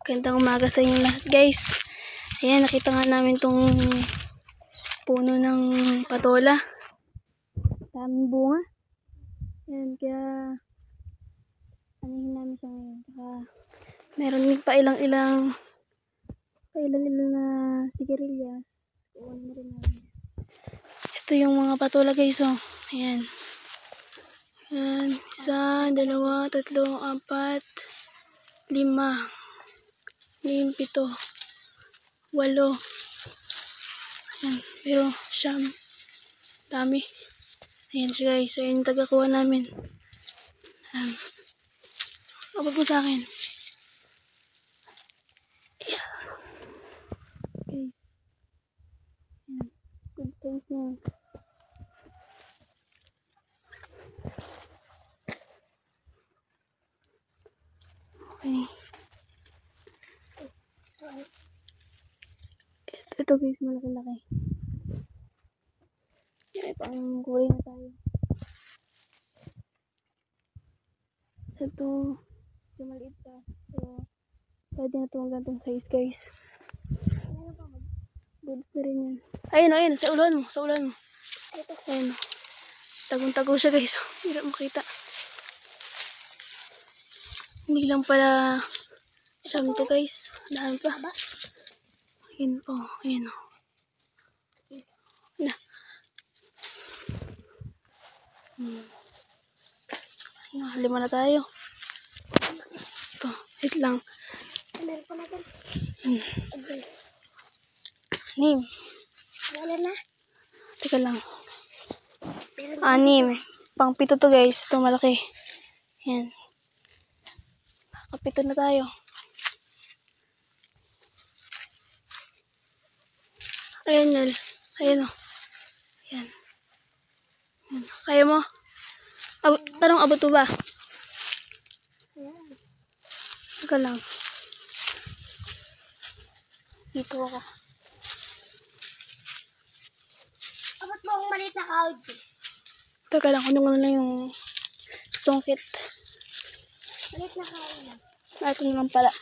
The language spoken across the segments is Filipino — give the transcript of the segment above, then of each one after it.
Gandang umaga sa inyo lahat, guys. Ayan, nakita nga namin tong puno ng patola. Daming bunga. Ayan, kaya anihin namin siya ngayon. Saka meron din pa ilang na sigarilyas. Kukunin na rin namin. Ito yung mga patola, guys. Oh. Ayan. Ayan. 1, 2, 3, 4, 5, 6, 7, 8. Ayan. Pero siyam. Dami. Ayan siya, guys. Ayan yung tagakuha namin. Ayan. Abot mo sa akin. Ayan. Okay. Ayan. Good size na. Okay. Ito, guys, malaki-laki. Ay, pang kulay na tayo. Ito, yung maliit pa. So, pwede na itong gantong size, guys. Goods na rin yan. Ayun, sa ulan mo. Ayun. Tagong-tago siya, guys. Hindi na makita. Hindi lang pala siyam to, guys. Dami pa. Ayun po. Ayun o. Lima na tayo. Ito, wait lang. Anim. Wala na. Teka lang. 6. Pang 7 to, guys. Ito malaki. Ayan. Nakapito na tayo. Ayan, Nel. Ayan o. Ayan. Ayan. Kaya mo? Tanong, abot mo ba? Ayan. Teka lang. Dito ako. Abot mo ang maliit na kahoy. Teka lang, kunin ko na lang yung sungkit. Maliit na kahoy na. Ito naman pala.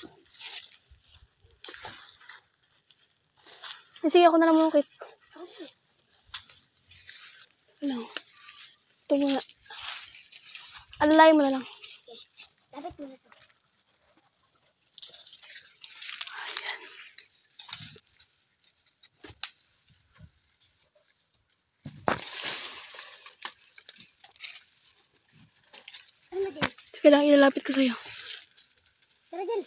Sige, ako na lang mungkit. Okay. Ano? Ito muna. Alalay mo na lang. Okay. Dapat mo na ito. Ayan. Ano din? Teka lang, ilalapit ko sa'yo. Tara din.